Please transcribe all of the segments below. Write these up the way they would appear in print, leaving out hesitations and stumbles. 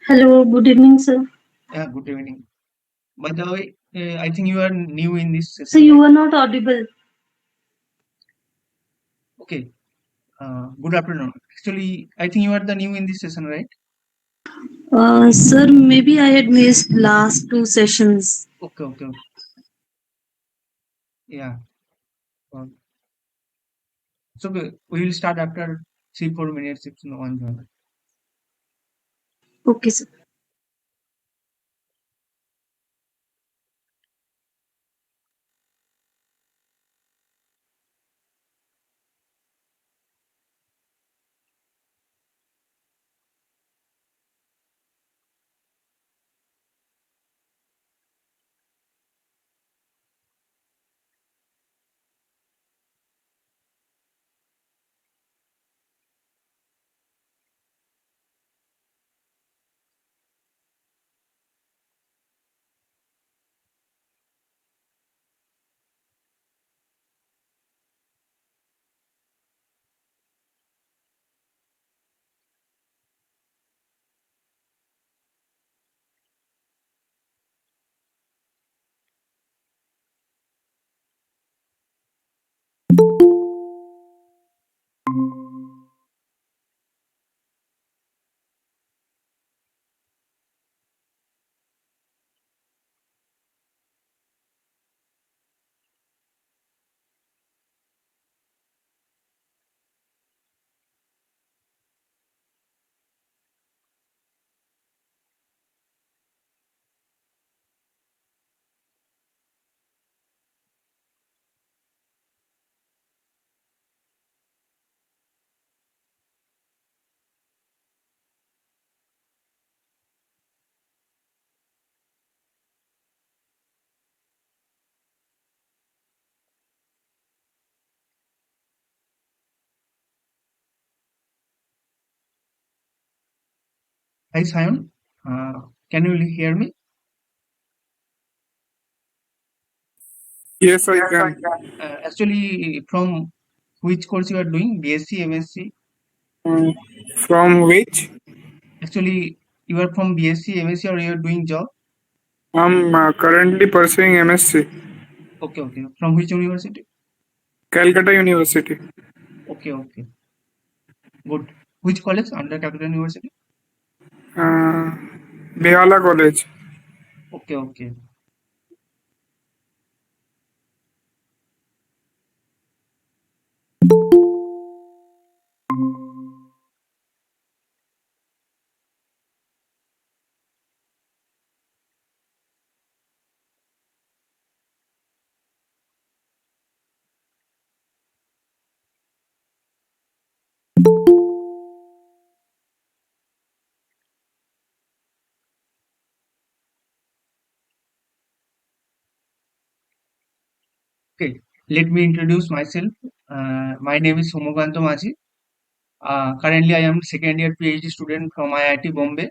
Hello, good evening, sir. Yeah, good evening. By the way, I think you are new in this So session, you right? are not audible. Okay. Good afternoon. Actually, I think you are the new in this session, right? Sir, maybe I had missed last two sessions. Okay, okay. Yeah. Uh, so we will start after 3-4 minutes if no one joins. Okay, sir. Hi, Simon. Can you hear me? Yes, I can. Actually, from which course you are doing? BSc, MSc? Um, from which? Actually, you are from BSc, MSc, or you are doing job? I'm currently pursuing MSc, Okay, okay. From which university? Calcutta University, Okay, okay. Good. Which college? Under Capital University? uh, Behala College. Okay, okay. Okay, let me introduce myself. My name is Somokanto Maji. Currently, I am second year PhD student from IIT Bombay.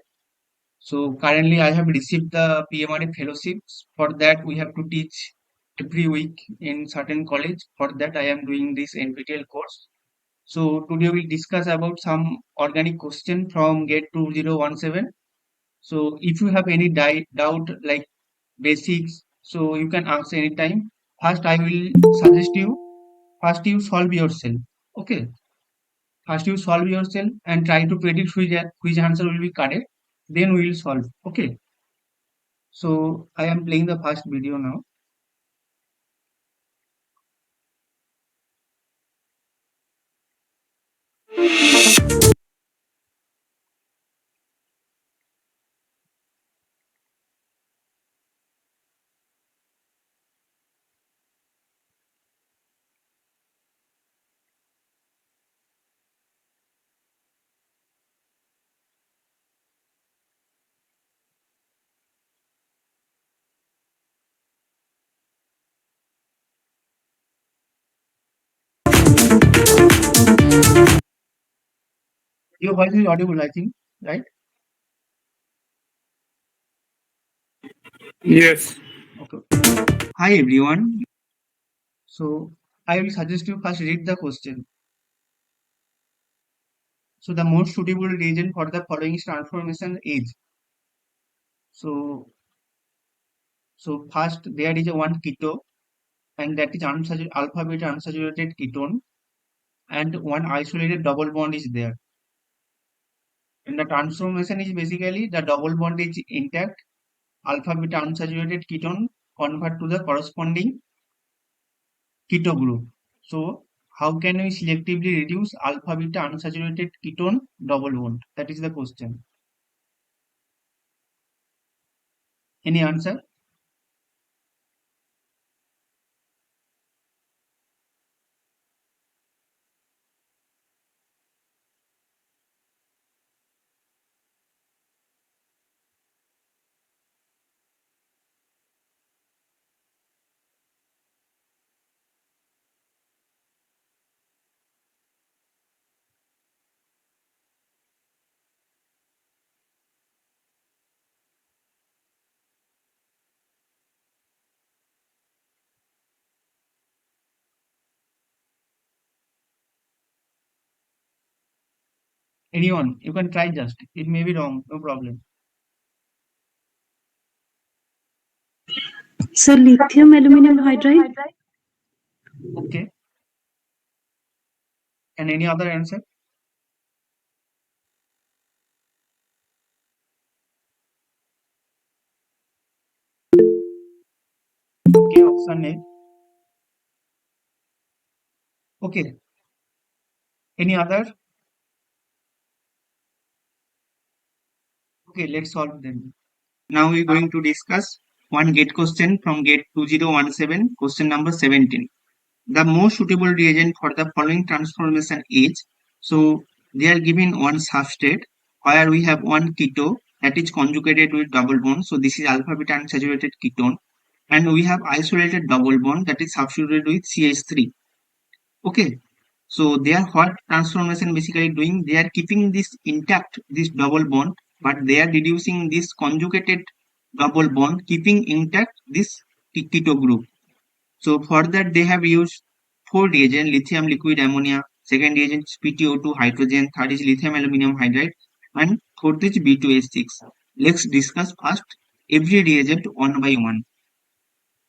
So currently, I have received the PMRA fellowships. For that, we have to teach every week in certain college. For that, I am doing this NPTEL course. So today we'll discuss about some organic question from GATE 2017. So if you have any doubt like basics, so you can ask anytime. First, I will suggest you first you solve yourself. Okay. First you solve yourself and try to predict which answer will be correct. Then we will solve. Okay. So I am playing the first video now. Your voice is audible, I think, right? Yes. Okay. Hi everyone. So I will suggest you first read the question. So the most suitable region for the following transformation is. So first there is a one keto, and that is alpha beta unsaturated ketone, and one isolated double bond is there. And the transformation is basically the double bond is intact, alpha beta unsaturated ketone convert to the corresponding keto group. So how can we selectively reduce alpha beta unsaturated ketone double bond? That is the question. Any answer? Anyone? You can try just. It may be wrong, no problem. Sir, lithium aluminum hydride. Okay. And any other answer? Okay, option A. Okay. Any other? Okay, let's solve them. Now we're going to discuss one gate question from gate 2017, question number 17. The most suitable reagent for the following transformation is, so they are given one substrate where we have one keto that is conjugated with double bond. So this is alpha beta unsaturated ketone, and we have isolated double bond that is substituted with CH3. Okay, so they are what transformation basically doing? They are keeping this intact, this double bond, but they are reducing this conjugated double bond, keeping intact this keto group. So for that they have used four reagents: lithium liquid ammonia, second reagent is PtO2 hydrogen, third is lithium aluminum hydride, and fourth is B2H6. Let's discuss first every reagent one by one.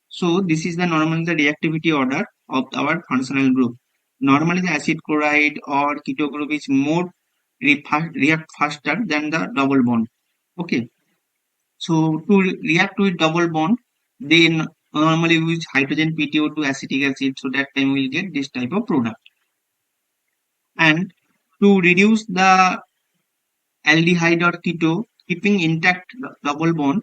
So this is the normally the reactivity order of our functional group. Normally the acid chloride or keto group is more react faster than the double bond. Okay. So to react with double bond, they normally use hydrogen PtO2 acetic acid. So that time we'll get this type of product. And to reduce the aldehyde or keto, keeping intact double bond,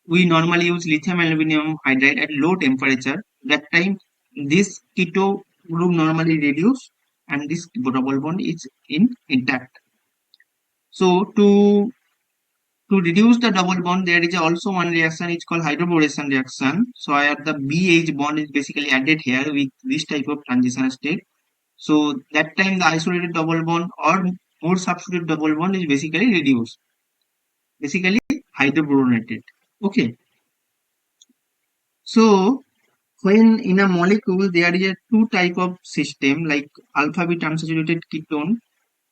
we normally use lithium aluminum hydride at low temperature. That time this keto group normally reduce and this double bond is intact. So to reduce the double bond, there is also one reaction. It's called hydroboration reaction. So where the BH bond is basically added here with this type of transition state. So that time the isolated double bond or more substituted double bond is basically reduced. Basically hydroborated. Okay. So when in a molecule there is a two type of system like alpha beta unsaturated ketone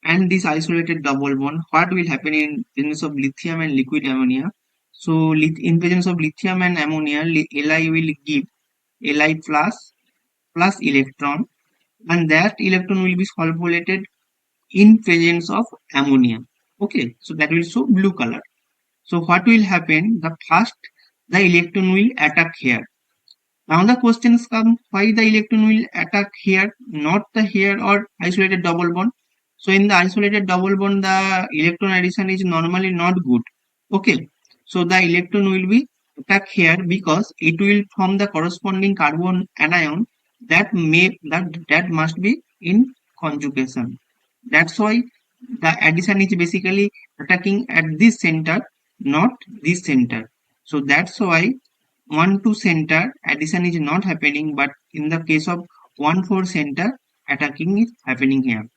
and this isolated double bond, what will happen in presence of lithium and liquid ammonia? So in presence of lithium and ammonia, Li will give Li plus electron, and that electron will be solvated in presence of ammonia. Okay, so that will show blue color. So what will happen? The first the electron will attack here. Now the questions come, why the electron will attack here, not the here or isolated double bond. So in the isolated double bond, the electron addition is normally not good. Okay, so the electron will be attack here because it will form the corresponding carbon anion that must be in conjugation. That's why the addition is basically attacking at this center, not this center. So that's why 1 to center addition is not happening, but in the case of 1 4 center attacking is happening here.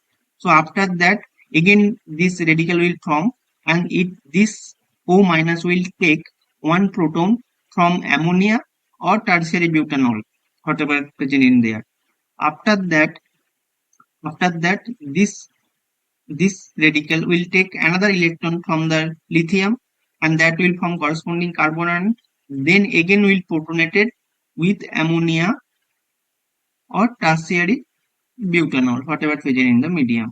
So after that again this radical will form, and this O minus will take one proton from ammonia or tertiary butanol, whatever present in there. After that this radical will take another electron from the lithium and that will form corresponding carbon ion. Then again will protonated with ammonia or tertiary butanol, whatever present in the medium.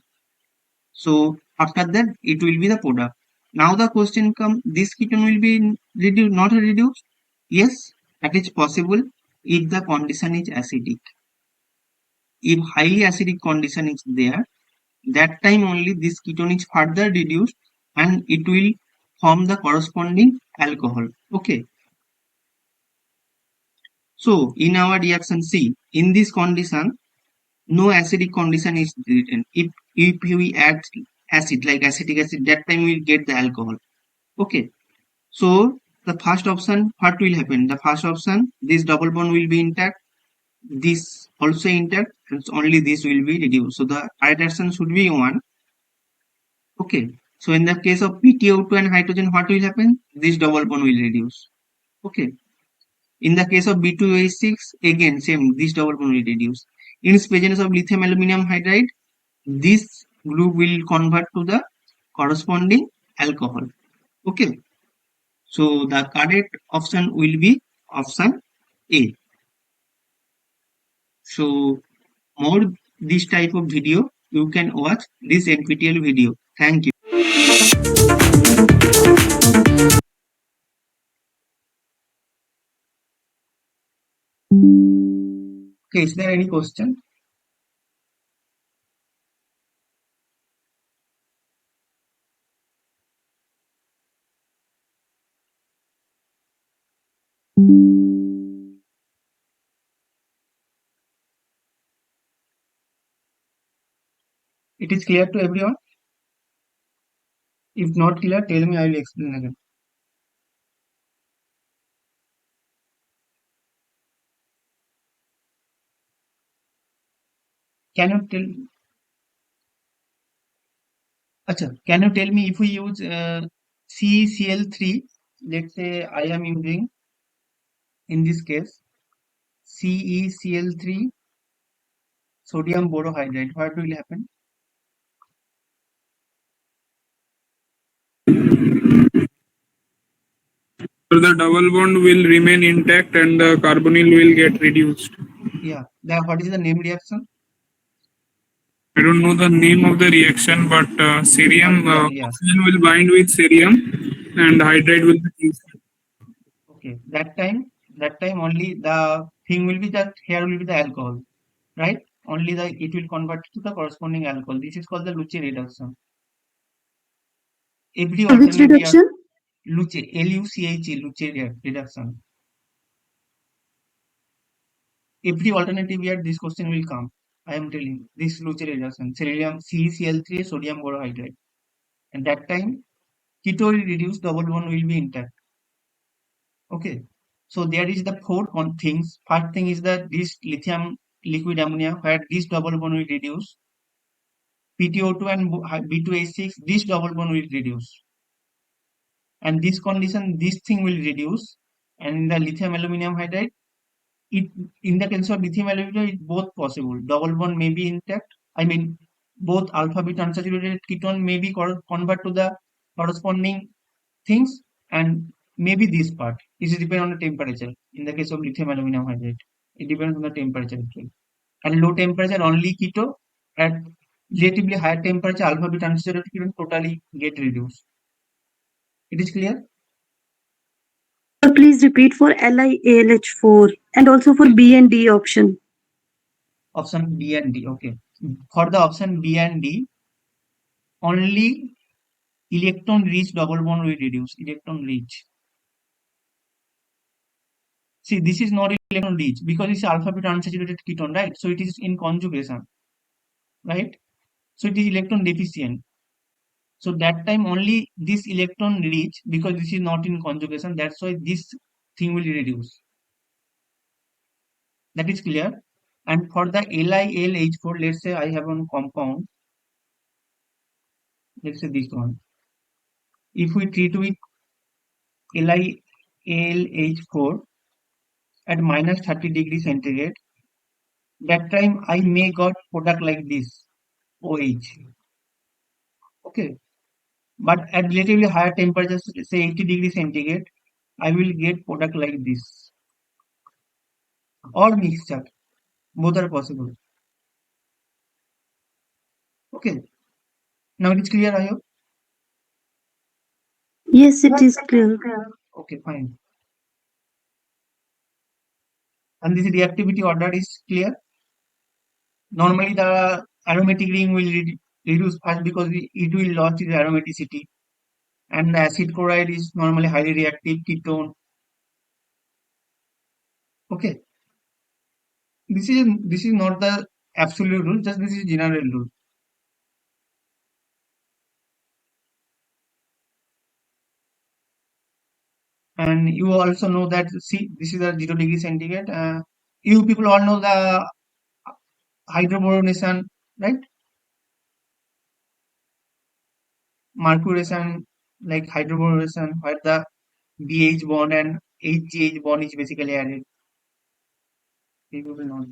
So after that, it will be the product. Now the question comes: this ketone will be reduced, not reduced? Yes, that is possible if the condition is acidic. If highly acidic condition is there, that time only this ketone is further reduced and it will form the corresponding alcohol. Okay. So in our reaction C, in this condition, no acidic condition is written. If we add acid like acetic acid, that time we will get the alcohol. Okay. So the first option, what will happen? The first option, this double bond will be intact, this also intact, and only this will be reduced. So the right answer should be 1. Okay. So in the case of PTO2 and hydrogen, what will happen? This double bond will reduce. Okay. In the case of B2H6, again same, this double bond will reduce. In presence of lithium aluminum hydride, this group will convert to the corresponding alcohol. Okay. So the correct option will be option A. So more this type of video, you can watch this NPTEL video. Thank you. Okay, is there any question? It is clear to everyone? If not clear, tell me, I will explain again. Can you tell? Acha, can you tell me if we use CeCl3, let's say I am using in this case CeCl3 sodium borohydride, what will happen? So the double bond will remain intact and the carbonyl will get reduced. Yeah, what is the name reaction? I don't know the name of the reaction, but But cerium yeah, yeah. oxygen will bind with cerium and hydride will be fused. Okay. That time only the thing will be that here will be the alcohol, right? Only the it will convert to the corresponding alcohol. This is called the Luce reduction. Every Which alternate year reduction? Luce, Luche, Luce reduction. Every alternative year this question will come. I am telling you, this Luce reduction, ceruleum CeCl3 sodium borohydride. And that time keto will reduce, double bond will be intact. Okay. So there is the four things. First thing is that this lithium liquid ammonia where this double bond will reduce. PTO2 and B2H6, this double bond will reduce. And this condition, this thing will reduce. And in the lithium aluminum hydride, it in the case of lithium aluminum, it's both possible. Double bond may be intact. I mean, both alpha beta unsaturated ketone may be convert to the corresponding things, and maybe this part. It depends on the temperature. In the case of lithium aluminum hydride, it depends on the temperature actually. At low temperature, only keto. At relatively higher temperature, alpha beta unsaturated ketone totally get reduced. It is clear? Sir, please repeat for LiAlH4 and also for B and D option. Option B and D. Okay. For the option B and D, only electron rich double bond will reduce. Electron rich. See, this is not electron rich because it's alpha beta unsaturated ketone, right? So it is in conjugation, right? So it is electron deficient. So that time only this electron rich because this is not in conjugation. That's why this thing will reduce. That is clear. And for the LiLH4, let's say I have one compound. Let's say this one. If we treat with LiLH4 at minus 30 degrees centigrade, that time I may got product like this, OH. Okay. But at relatively higher temperatures, say 80 degrees centigrade, I will get product like this or mixture. Both are possible. Okay. Now it is clear, I hope. Yes, it is clear. Okay, fine. And this reactivity order is clear. Normally, the aromatic ring will reduce first because it will lose its aromaticity, and the acid chloride is normally highly reactive ketone. Okay, this is not the absolute rule, just this is general rule. And you also know that, see, this is the 0 degree centigrade. You people all know the hydroboronation, right? Mercuration, like hydroboronation, where the BH bond and HGH bond is basically added. People will know.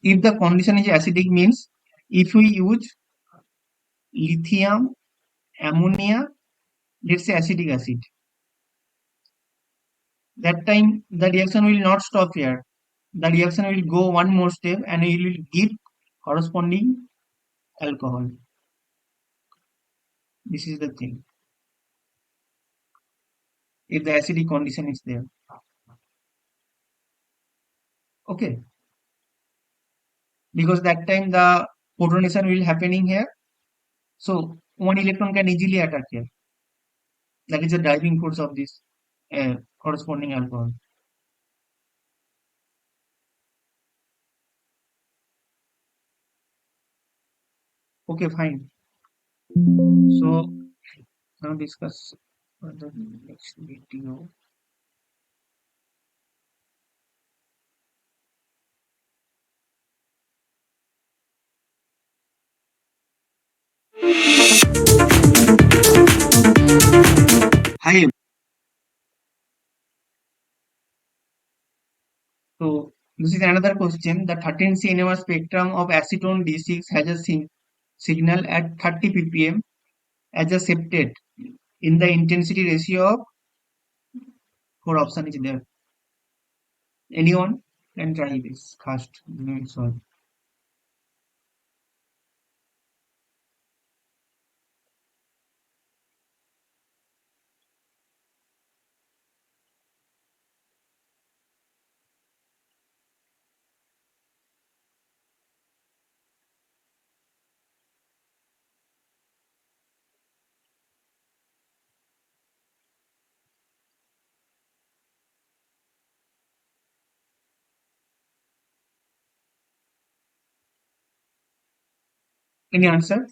If the condition is acidic, means if we use lithium, ammonia, let's say acetic acid, that time the reaction will not stop here. The reaction will go one more step and it will give corresponding alcohol. This is the thing. If the acidic condition is there. Okay. Because that time the protonation will happening here. So one electron can easily attack here. That is the driving force of this corresponding alcohol. Okay, fine. So now discuss the next video. Hi. So this is another question. The 13C NMR spectrum of acetone D6 has a signal at 30 ppm as a septate in the intensity ratio of 4 option is there. Anyone can try this first. Solve. Any answer?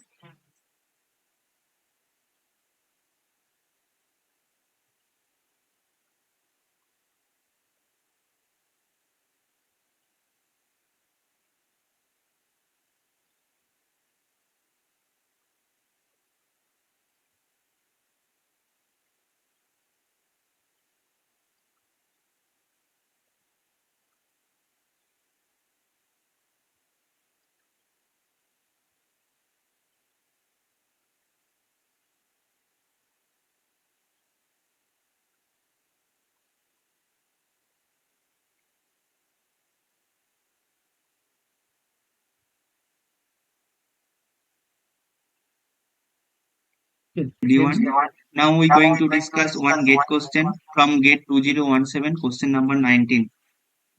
Yes. Everyone. Now we're going to discuss one gate question from gate 2017, question number 19.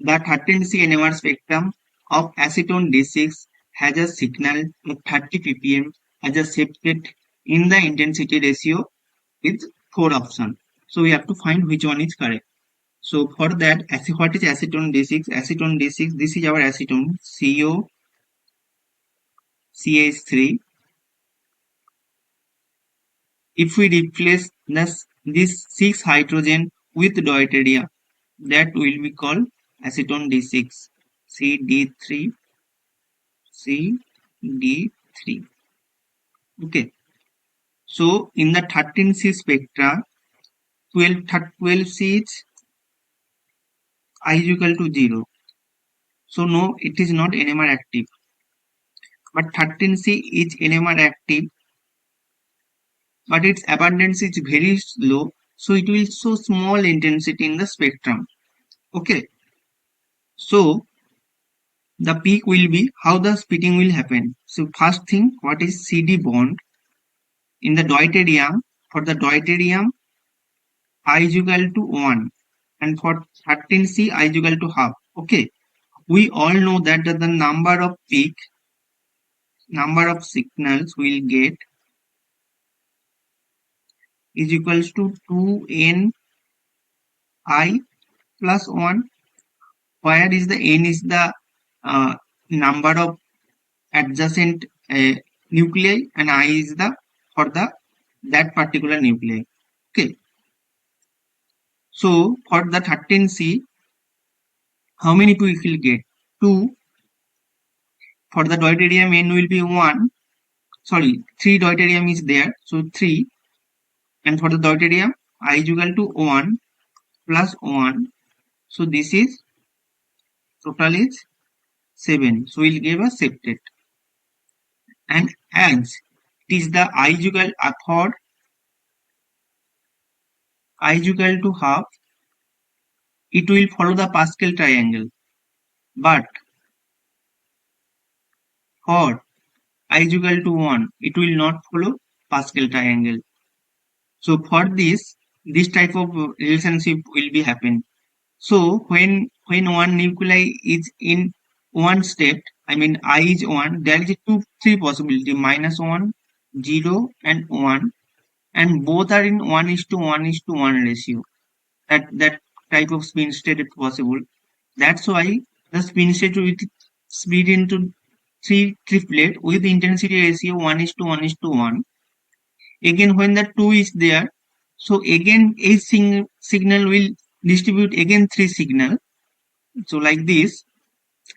The 13C NMR spectrum of acetone D6 has a signal of 30 ppm as a septate in the intensity ratio with 4 options. So we have to find which one is correct. So for that, what is acetone D6? Acetone D6, this is our acetone COCH3. If we replace this 6 hydrogen with deuterium, that will be called acetone D6, CD3, CD3. Okay. So in the 13C spectra, 12C is I is equal to 0. So no, it is not NMR active. but 13C is NMR active, but its abundance is very low, so it will show small intensity in the spectrum. Okay, so the peak will be how the splitting will happen. So first thing, what is CD bond in the deuterium? For the deuterium, I is equal to 1, and for 13C, I is equal to half. Okay, we all know that the number of signals we'll get is equals to 2n I plus 1, where is the n is the uh, number of adjacent nuclei and I is the for the that particular nuclei. Okay, so for the 13C, how many 2 will get? 2. For the deuterium n will be 1. Sorry, 3 deuterium is there, so 3. And for the deuterium, I is equal to 1 plus 1. So this is total is 7. So we'll give a septet. And as it is the I is equal for I is equal to half, it will follow the Pascal triangle. But for I is equal to 1, it will not follow Pascal triangle. So for this type of relationship will be happen. So when one nuclei is in one state, I mean I is 1, there is three possibility, -1, 0 and 1, and both are in 1:1:1 ratio. That type of spin state is possible. That's why the spin state will split into three triplet with intensity ratio 1:1:1. Again, when the 2 is there, so again a signal will distribute again 3 signal. So like this,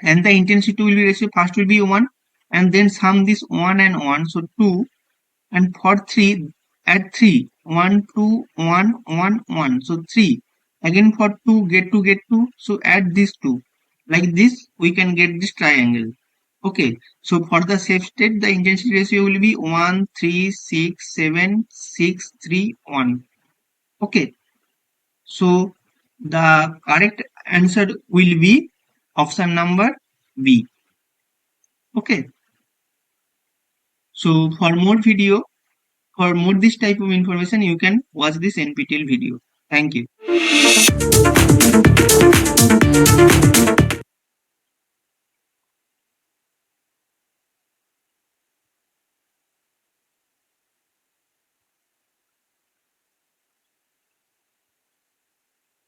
and the intensity will be ratio first will be 1, and then sum this 1 and 1, so 2, and for 3 add 3, 1 2 1 1 1, so 3. Again for 2 get 2, so add this 2. Like this we can get this triangle. Okay, so for the safe state the intensity ratio will be 1 3 6 7 6 3 1. Okay, so the correct answer will be option number B. Okay, so for more this type of information, you can watch this NPTEL video. Thank you.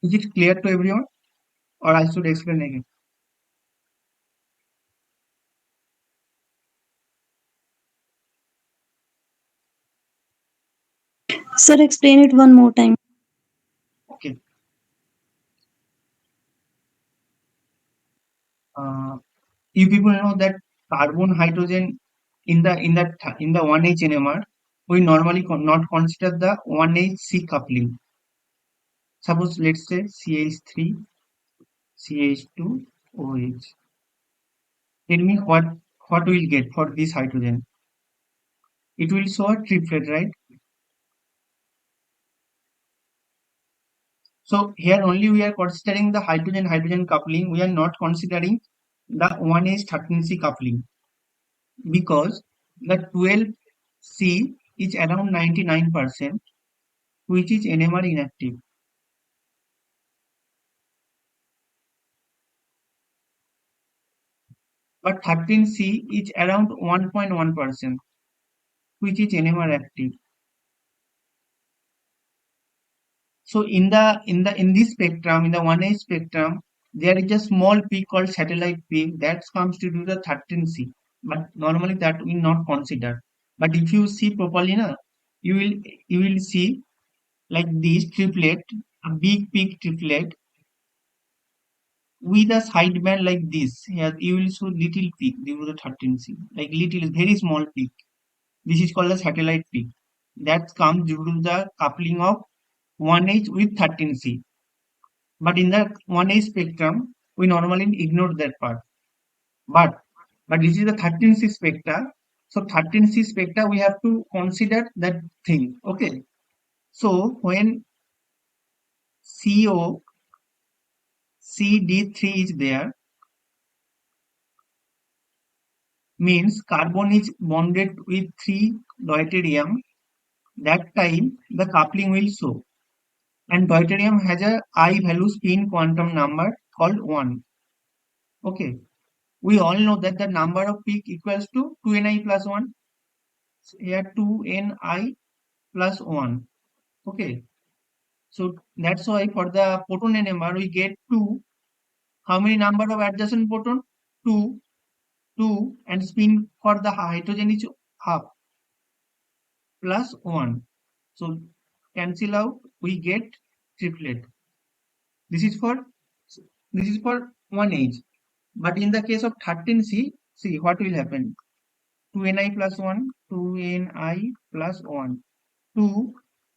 Is it clear to everyone, or I should explain again? Sir, explain it one more time. Okay. Uh, you people know that carbon hydrogen in the 1H NMR, we normally not consider the 1H-C coupling. Suppose let's say CH3 CH2 OH. Tell me what we'll get for this hydrogen. It will show a triplet, right? So here only we are considering the hydrogen-hydrogen coupling. We are not considering the 1H13C coupling because the 12C is around 99%, which is NMR inactive. But 13C is around 1.1%, which is NMR active. So in this spectrum, in the 1H spectrum, there is a small peak called satellite peak that comes to do the 13C. But normally that we not consider. But if you see properly, na, you will you will see like this triplet, a big peak triplet with a sideband like this. Here you will show little peak due to the 13C, like little very small peak. This is called a satellite peak. That comes due to the coupling of 1H with 13C. But in the 1H spectrum, we normally ignore that part. But but this is the 13C spectra. So 13C spectra, we have to consider that thing. Okay. So when CO CD3 is there, means carbon is bonded with 3 deuterium. That time the coupling will show. And deuterium has a I value spin quantum number called 1. Okay. We all know that the number of peak equals to 2ni plus 1. So here 2ni plus 1. Okay. So that's why for the proton NMR we get 2. How many number of adjacent proton? 2. 2 and spin for the hydrogen is half plus 1. So cancel out, we get triplet. This is for one age. But in the case of 13C, see what will happen. 2ni plus 1, 2ni plus 1. 2.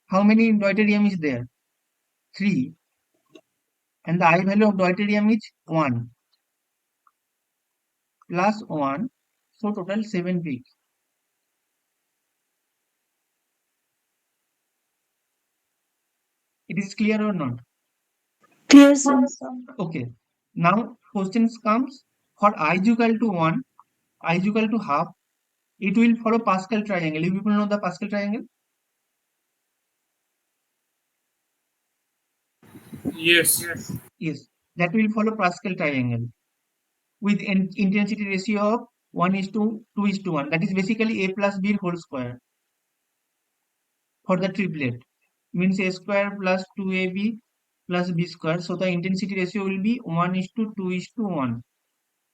How many deuterium is there? 3. And the I value of deuterium is 1 plus 1. So total 7 peak. It is clear or not? Clear, sir. Okay. Now questions comes for I is equal to 1, I is equal to half. It will follow Pascal triangle. You people know the Pascal triangle? Yes. Yes. That will follow Pascal triangle with intensity ratio of 1 is to 2 is to 1. That is basically A plus B whole square for the triplet. Means A square plus 2AB plus B square. So the intensity ratio will be 1 is to 2 is to 1.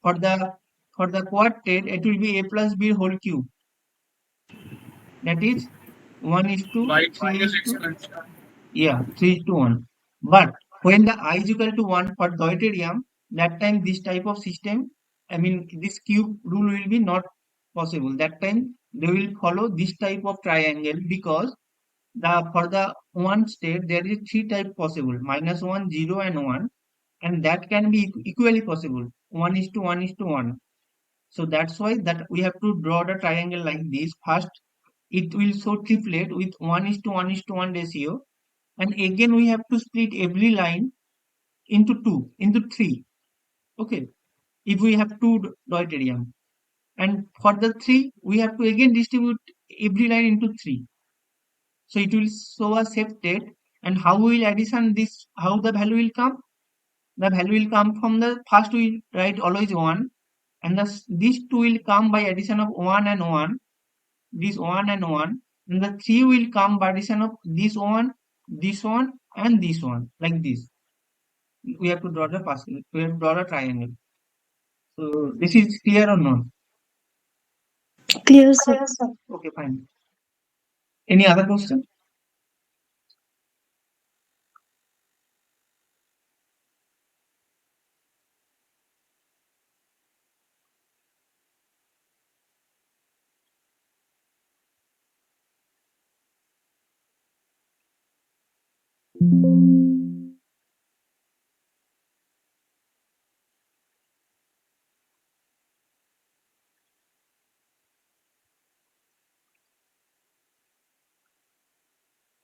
For the quartet, it will be A plus B whole cube. That is 1 is to By 3 your is to, excellence. yeah, 3 is to 1. But when the I is equal to 1 for deuterium, that time this type of system, I mean this cube rule will be not possible. That time they will follow this type of triangle because for the one state there is three type possible: -1, 0, and 1, and that can be equally possible. 1 is to 1 is to 1. So that's why that we have to draw the triangle like this. First, it will show triplet with 1 is to 1 is to 1 ratio, and again we have to split every line into 2, into 3. Okay, if we have 2 deuterium, and for the 3 we have to again distribute every line into 3. So it will show a septet, and how we will addition this, how the value will come? The value will come from the first we write always 1, and these two will come by addition of 1 and 1, this 1 and 1, and the 3 will come by addition of this 1, and this one, like this. We have to draw the we have to draw a triangle. So this is clear or not? Clear, sir. Okay, fine. Any other question?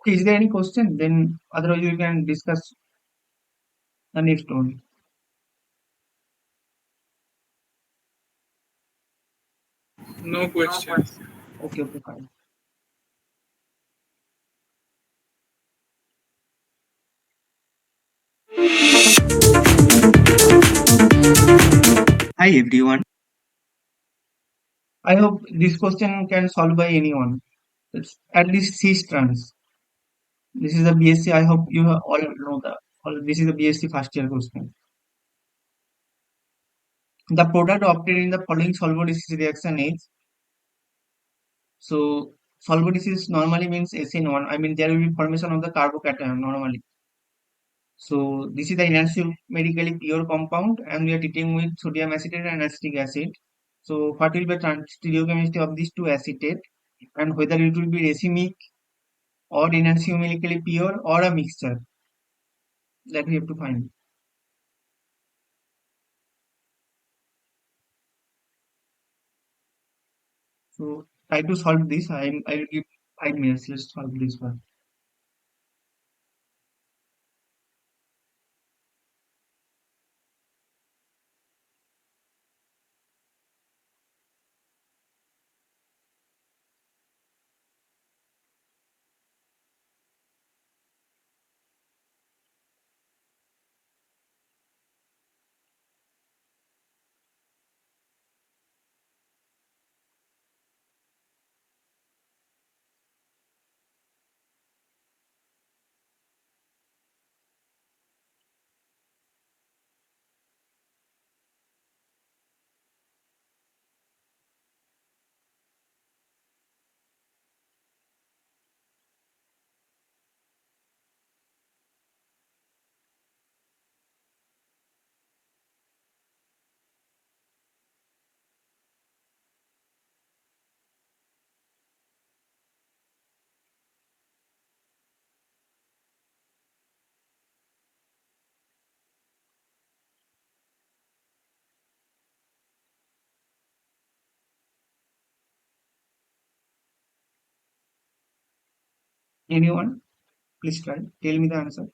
Okay, is there any question? Then otherwise we can discuss the next one. No question. Okay, okay, fine. Hi everyone. I hope this question can solve by anyone. It's at least C strands. This is a BSc. I hope you all know that. This is a BSc first year question. The product obtained in the following solvolysis reaction is, so solvolysis normally means SN1. I mean there will be formation of the carbocation normally. So this is the enantiomerically pure compound, and we are treating with sodium acetate and acetic acid. So what will be the stereochemistry of these two acetate, and whether it will be racemic or enantiomerically pure or a mixture, that we have to find. So try to solve this. I will give 5 minutes. Let's solve this one. Anyone? Please try. Tell me the answer.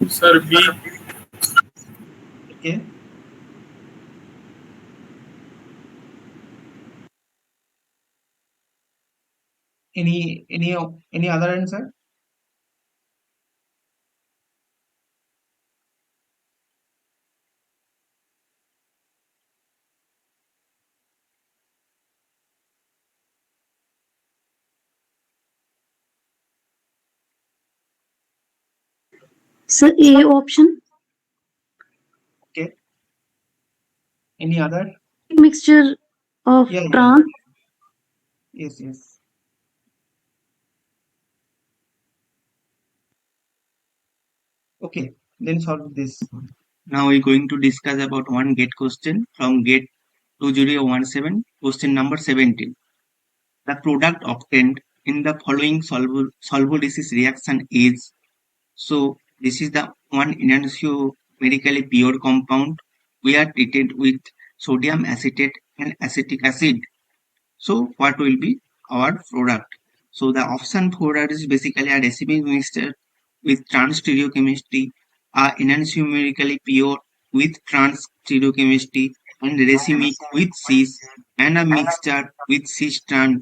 Sir, B. Okay. Any other answer? So A option, Okay. Any other? mixture of Yeah. trans. Yes. Okay. Then solve this. Now we're going to discuss about one gate question from gate 2017, question number 17. The product obtained in the following solvolysis reaction is, so this is the one enantiomerically pure compound. We are treated with sodium acetate and acetic acid. So what will be our product? So the option for that is basically a recipe mixture with trans stereochemistry, a enantiomerically pure with trans stereochemistry, and racemic with cis, and a mixture with cis trans.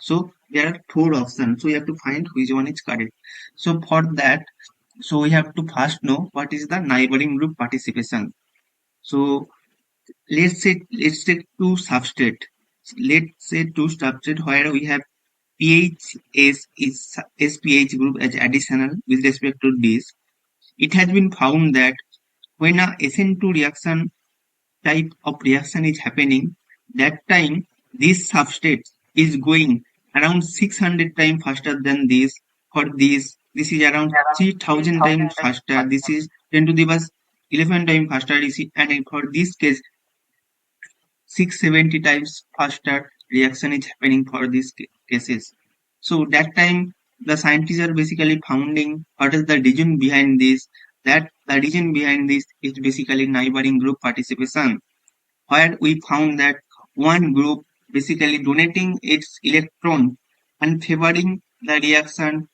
So there are four options. So you have to find which one is correct. So for that, so we have to first know what is the neighboring group participation. So let's say two substrate. Let's say two substrate where we have pH is SPH group as additional with respect to this. It has been found that when a SN2 reaction type of reaction is happening, that time this substrate is going around 600 times faster than this. For this is around 3000 times faster. This is 10 to the bus 11 times faster. And for this case, 670 times faster reaction is happening for these cases. So that time the scientists are basically founding what is the reason behind this. That the reason behind this is basically neighboring group participation, where we found that one group basically donating its electron and favoring the reaction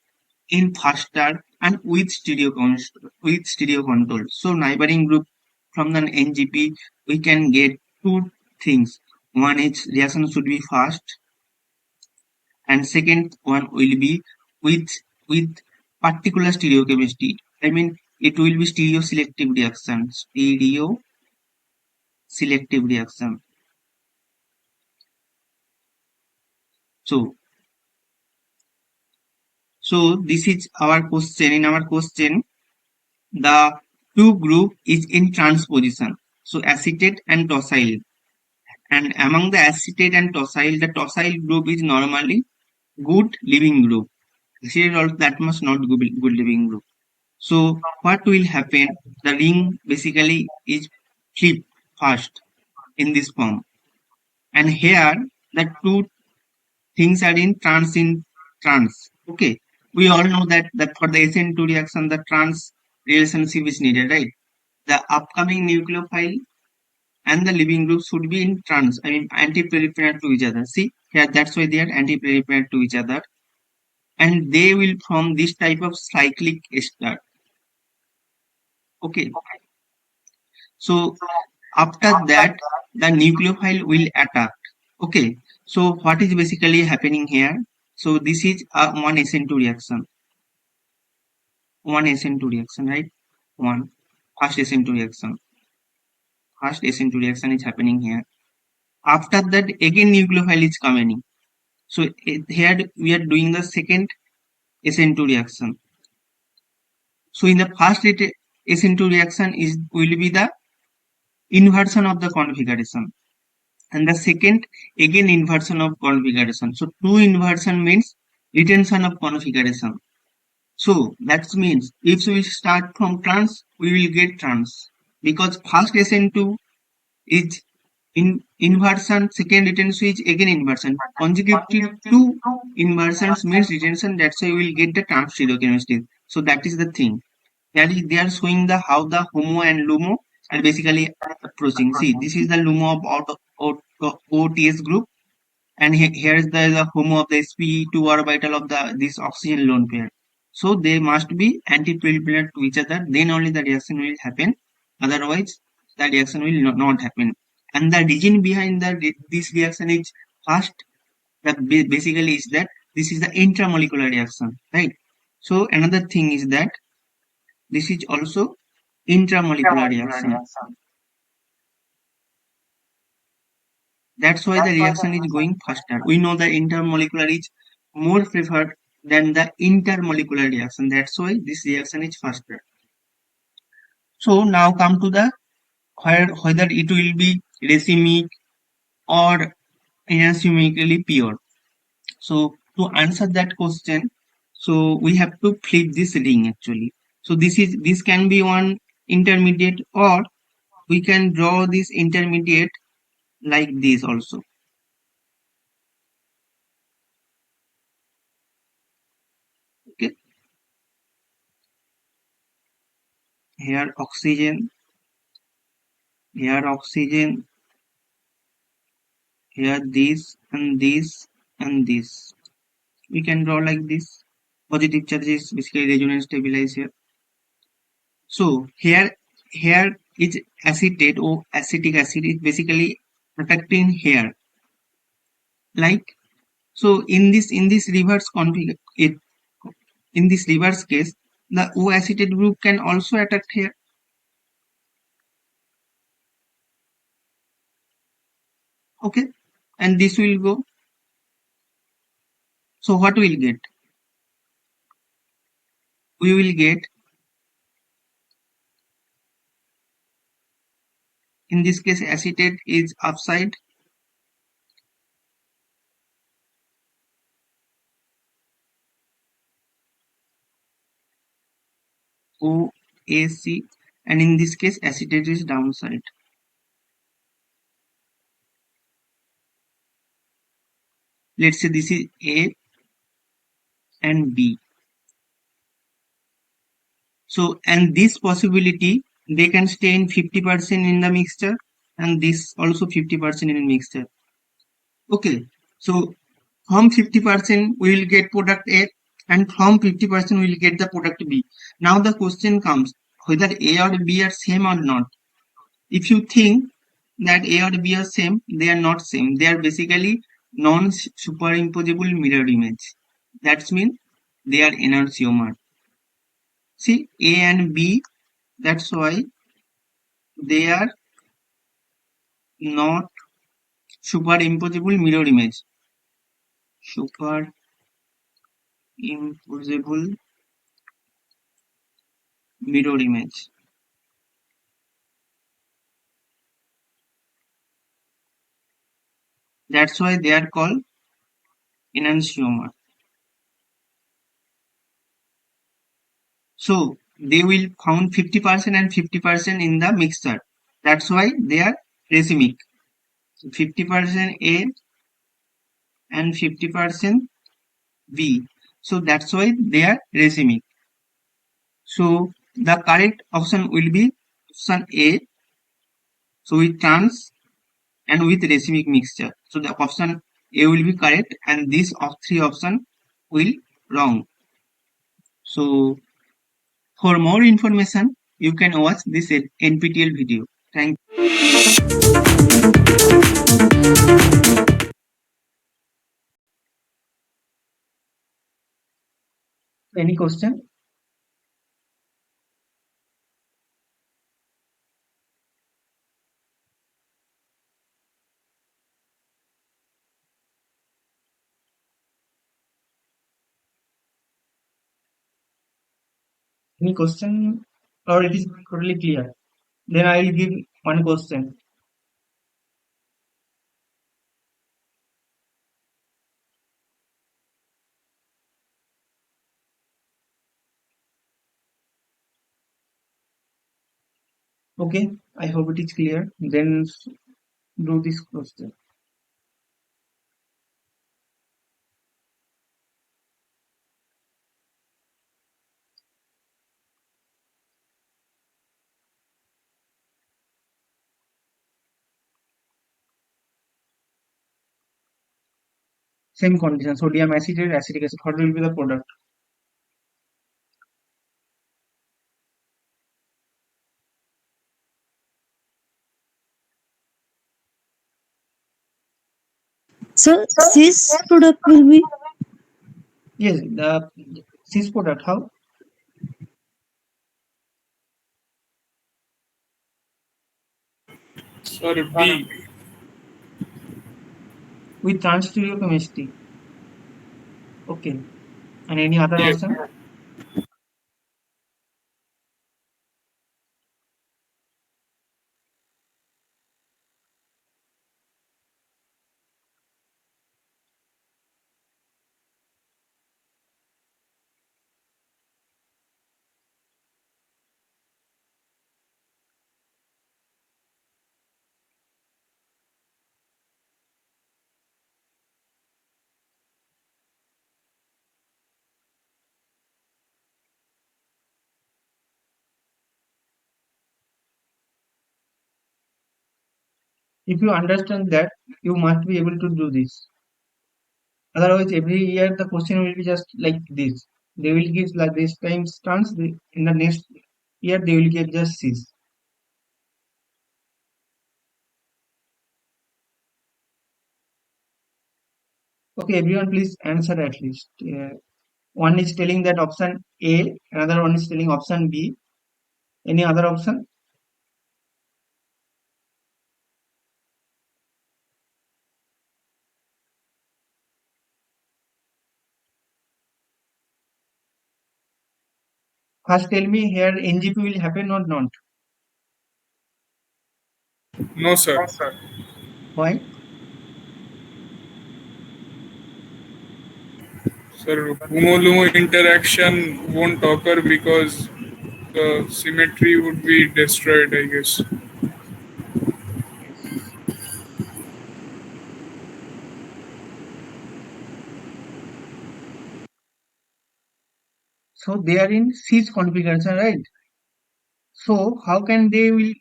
in faster and with stereo control. So neighboring group from the NGP we can get two things. One is reaction should be fast, and second one will be with with particular stereochemistry. I mean it will be stereo selective reaction. Stereo selective reaction. So so this is our question. In our question, the two group is in transposition. So acetate and docile. And among the acetate and tosyl, the tosyl group is normally good living group. Acetate also that much not good living group. So what will happen? The ring basically is flip fast in this form. And here the two things are in trans. Okay. We all know that for the SN2 reaction, the trans relationship is needed, right? The upcoming nucleophile and the living group should be in trans, I mean anti-proliferant to each other. See here, that's why they are anti-proliferant to each other, and they will form this type of cyclic ester. Okay, so after that, the nucleophile will attack. Okay, so what is basically happening here? So this is a one SN2 reaction, right? One first SN2 reaction, first SN2 reaction is happening here. After that, again nucleophile is coming. So here we are doing the second SN2 reaction. So in the first SN2 reaction is will be the inversion of the configuration, and the second again inversion of configuration. So two inversion means retention of configuration. So that means if we start from trans, we will get trans, because first SN2 is in inversion, second retention is again inversion. Consecutive two inversions means retention. That's why we will get the trans stereochemistry. So that is the thing. They are showing the how the HOMO and LUMO are basically approaching. See, this is the LUMO of OTS group, and here is the HOMO of the sp2 orbital of the this oxygen lone pair. So they must be anti-proliferant to each other. Then only the reaction will happen. Otherwise, the reaction will not happen. And the reason behind this reaction is first. Basically is that this is the intramolecular reaction, right? So another thing is that this is also intramolecular reaction. That's why the reaction is going faster. We know the intermolecular is more preferred than the intermolecular reaction. That's why this reaction is faster. So now come to the whether it will be racemic or enantiomically pure. So to answer that question, so we have to flip this ring actually. So this can be one intermediate, or we can draw this intermediate like this also. Okay, here oxygen, here oxygen, here this and this and this. We can draw like this. Positive charge is basically resonance stabilized here. So here is acetate or acetic acid is basically protecting here. Like so in this reverse config it in this reverse case, the O acetate group can also attack here. Okay, and this will go. So what we'll get? We will get, in this case, acetate is upside, OAC, and in this case acetate is downside. Let's say this is A and B. So and this possibility they can stay in 50% in the mixture, and this also 50% in the mixture. Okay, so from 50% we will get product A, and from 50% we will get the product B. Now the question comes whether A or B are same or not. If you think that A or B are same, they are not same. They are basically non-superimposable mirror image. That means they are enantiomer. See, A and B, that's why they are not superimposable mirror image. Superimposable mirror image. That's why they are called enantiomer. So they will found 50% and 50% in the mixture. That's why they are racemic. So 50% A and 50% B. So that's why they are racemic. So the correct option will be option A. So with trans and with racemic mixture. So the option A will be correct and these of three option will wrong. So for more information, you can watch this NPTEL video. Thank you. Any question? Any question or it is totally clear? Then I will give one question. Okay, I hope it is clear. Then do this question. Same condition. Sodium acetate, acetic acid. What will be the product? So this product will be Yes, the cis product. How? Sir, B. With transstereochemistry. Okay. And any other Yes. option? If you understand that, you must be able to do this. Otherwise, every year the question will be just like this. They will give like this time stance. In the next year, they will give just cis. Okay, everyone, please answer at least. One is telling that option A, another one is telling option B. Any other option? First, tell me here NGP will happen or not. No, sir. Why? Sir, homo-lumo interaction won't occur because the symmetry would be destroyed, I guess. Yes. So they are in cis configuration, right? So how can they will?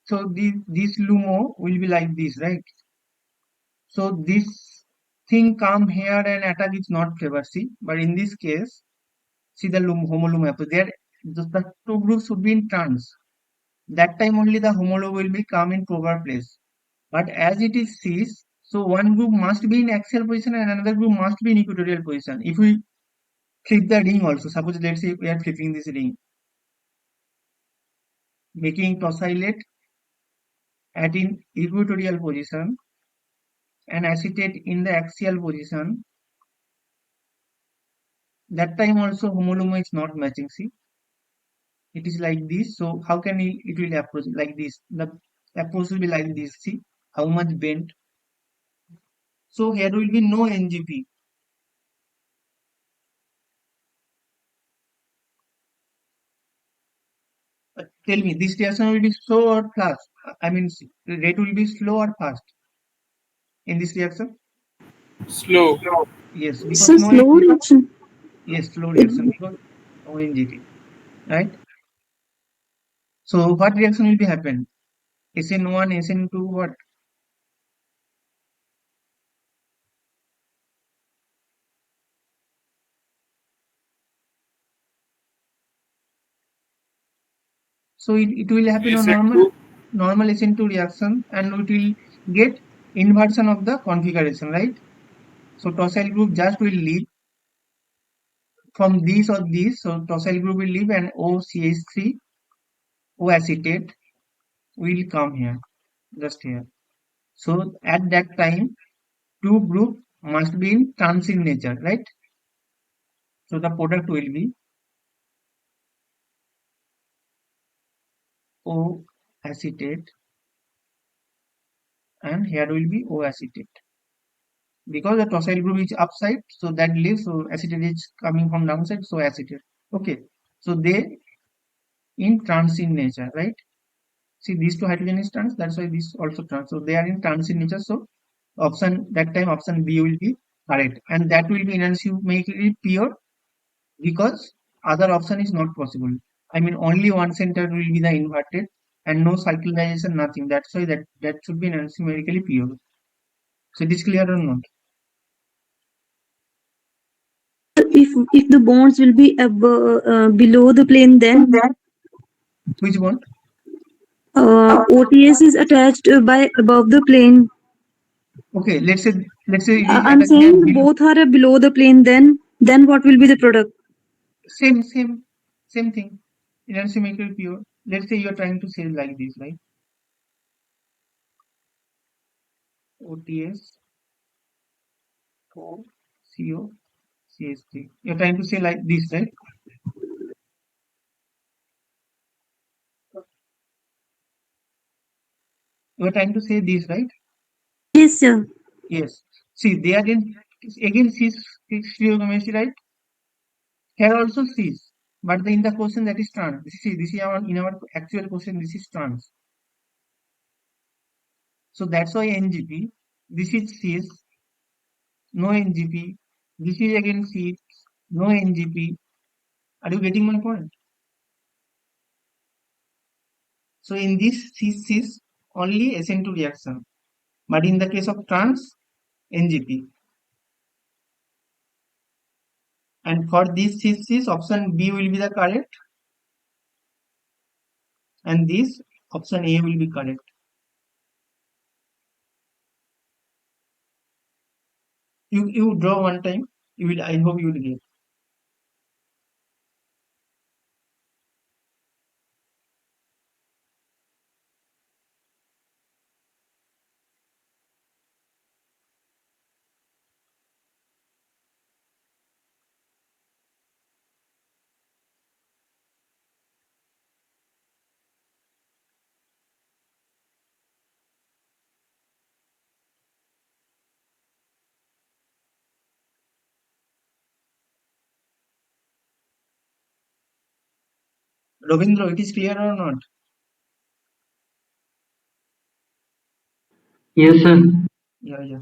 So this LUMO will be like this, right? So this thing come here and attack is not favored. See, but in this case, see the homolum approach. There, the two groups should be in trans. That time only the homolog will be come in proper place. But as it is cis, so one group must be in axial position and another group must be in equatorial position. If we flip the ring also, suppose let's say we are flipping this ring, making it oscillate at in equatorial position and acetate in the axial position, that time also homolumo is not matching. See, it is like this. So how can it will approach like this? The approach will be like this. See how much bent. So here will be no NGP. Tell me, this reaction will be slow or fast? I mean, rate will be slow or fast in this reaction? Slow. Yes, It's because a no slow NGP. reaction. Yes, slow It, reaction because no NGP, right? So what reaction will be happen? SN1, SN2, what? So it will happen on SN2. normal SN2 reaction and it will get inversion of the configuration, right? So tosyl group just will leave from these or these. So tosyl group will leave and OCH3, O acetate will come here, just here. So at that time, two group must be in trans in nature, right? So the product will be O acetate and here will be O acetate. Because the tosyl group is upside, so that leaves, so acetate is coming from downside, so acetate. Okay. So they in trans in nature, right? See, these two hydrogen is trans, that's why this also trans. So they are in trans in nature. So option that time option B will be correct, and that will be enantiomeric pure because other option is not possible. I mean, only one center will be the inverted and no cyclization, nothing. That's why that should be enantiomerically pure. So it is clear or not? if the bonds will be below the plane, then Which one? OTS is attached by above the plane. Okay, let's say it is I'm attached by saying below. both are below the plane. Then what will be the product? Same thing. Enantiomerically pure. Let's say you are trying to say like this, right? OTS, O, CO, CH3. You're trying to say like this, right? You're trying to say this, right? Yes, sir. Yes. See, they are in again cis stereochemistry, right? Here also cis, but in the question that is trans. This is our in our actual question. This is trans. So that's why NGP. This is cis, no NGP. This is again cis, no NGP. Are you getting my point? So in this cis only SN2 reaction, but in the case of trans, NGP. And for this cis option B will be the correct, and this option A will be correct. You draw one time. You will. I hope you will get. Ravindra, it is clear or not? Yes, sir. Yeah, yeah.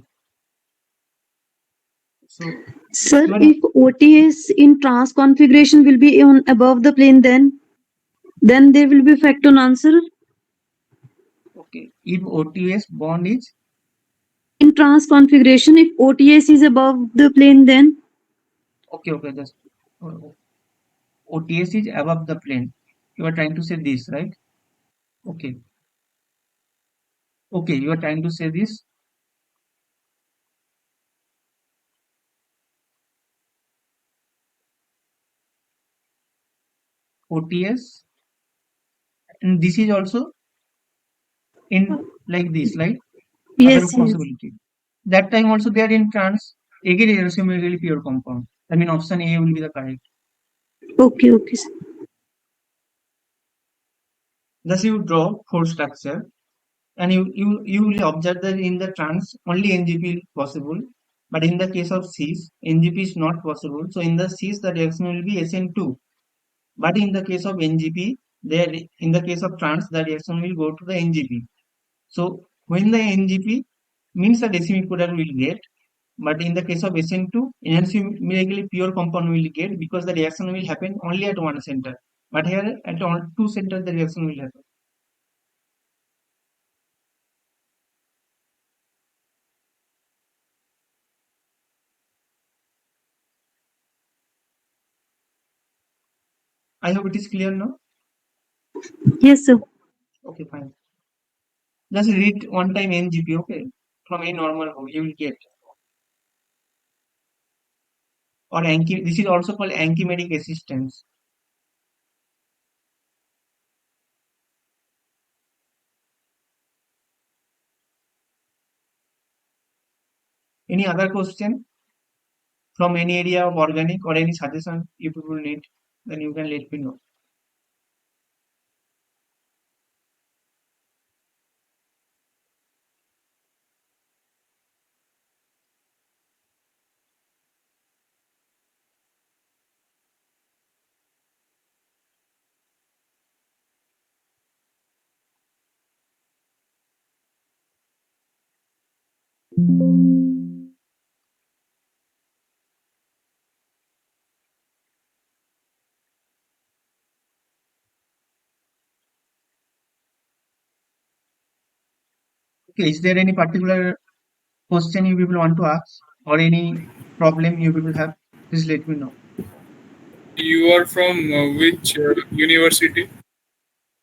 So Sir, you are if OTS in trans configuration will be on above the plane, then there will be effect on answer. okay. If OTS bond is In trans configuration, if OTS is above the plane, then okay. Just uh, OTS is above the plane. You are trying to say this, right? Okay. Okay. You are trying to say this. OTS, and this is also in like this, right? Other yes, yes. possibility. That time also they are in trans. Again, irreducibly pure compound. I mean, option A will be the correct. Okay, okay, sir. Thus, you draw four structure. And you will observe that in the trans only NGP is possible, but in the case of cis, NGP is not possible. So in the cis, the reaction will be SN2. But in the case of NGP, there in the case of trans, the reaction will go to the NGP. So when the NGP means the decimic product will get, but in the case of SN2, numerically pure compound will get because the reaction will happen only at one center. But here at all two centers the reaction will happen. I hope it is clear now. Yes, sir. Okay, fine. Just read one time NGP, okay? From a normal book, you will get. Or this is also called anchimedic resistance. Any other question from any area of organic or any suggestion if you will need, then you can let me know. Okay, is there any particular question you people want to ask or any problem you people have? Please let me know. You are from which university?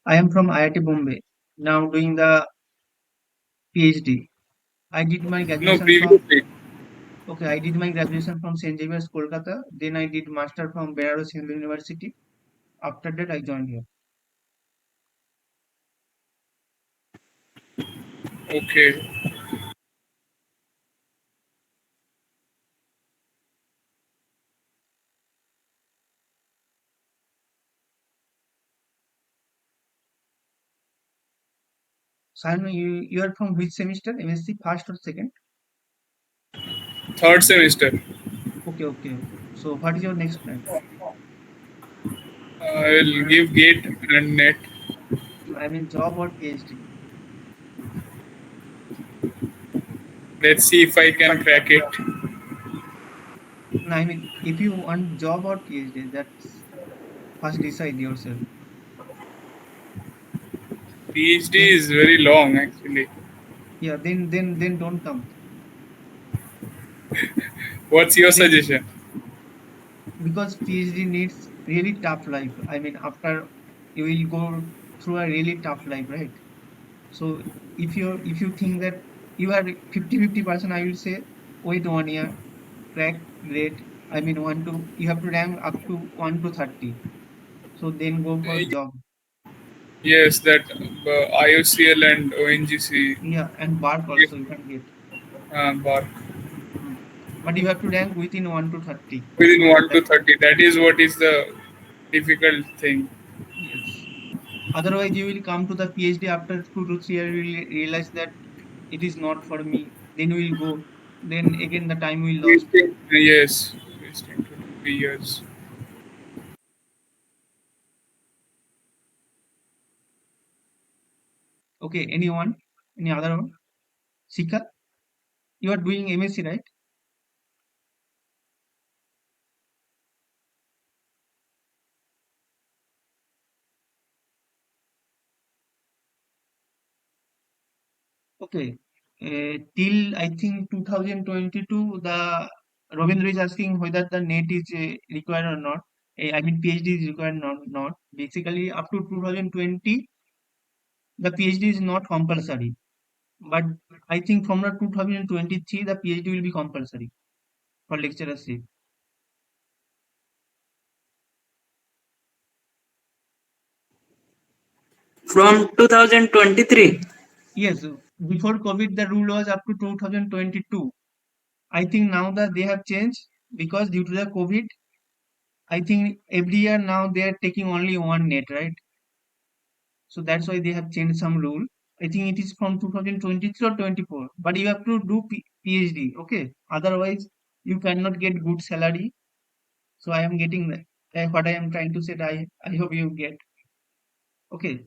I am from IIT Bombay, now doing the PhD. I did my No, graduation from previously. Okay, I did my graduation from St. Xavier's, Kolkata. Then I did master from Benares Hindu University. After that, I joined here. Okay. Simon, you are from which semester? MSc first or second? Third semester. Okay, okay. So, what is your next plan? I will give gate and net. I mean, job or PhD? Let's see if I can crack it. No, I mean, if you want job or PhD, that's first decide yourself. PhD Then, is very long actually. yeah, then don't come. What's your Then suggestion? because PhD needs really tough life. I mean, after you will go through a really tough life, right? So if you think that you are 50-50%, I will say wait 1 year, crack great. I mean you have to rank up to 1 to 30. So then go for job. Yes, that IOCL and ONGC Yeah, and work also you can get. bar Hmm. But you have to rank within 1 to 30. within So 1 that to 30. That is what is the difficult thing. yes. Otherwise you will come to the PhD after 2 to 3 years you will realize that it is not for me. Then we will go. Then again the time we lost. Yes, wasting 2 to 3 years. Okay, anyone? Any other one? Sika? You are doing MSc, right? Okay. Till I think 2022, the Ravindra is asking whether the NET is required or not. I mean, PhD is required or not. Basically, up to 2020, the PhD is not compulsory. But I think from the 2023, the PhD will be compulsory for lecturership. From 2023. Yes, before COVID, the rule was up to 2022. I think now that they have changed because due to the COVID, I think every year now they are taking only one net, right? So that's why they have changed some rule. I think it is from 2023 or 24. But you have to do PhD, okay? Otherwise, you cannot get good salary. So I am getting that. What I am trying to say. I hope you get. Okay.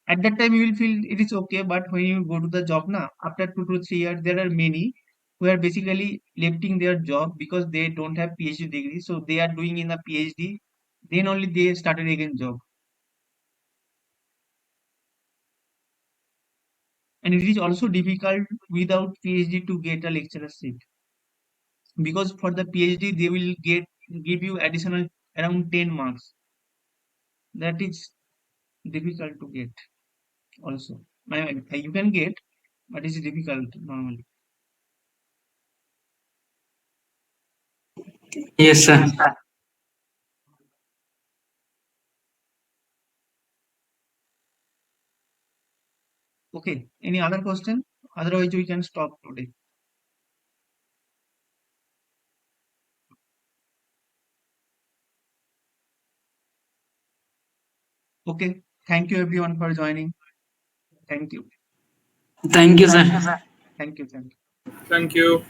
At that time, you will feel it is okay. But when you go to the job now, after 2 to 3 years, there are many who are basically lifting their job because they don't have PhD degree. So they are doing in a PhD. Then only they started again job. And it is also difficult without PhD to get a lecturer seat, because for the PhD they will give you additional around 10 marks. That is difficult to get also. You can get, but it's difficult normally. Yes, sir. Okay, any other question? Otherwise we can stop today. Okay, thank you everyone for joining. Thank you. Thank you, sir. Thank you. Thank you.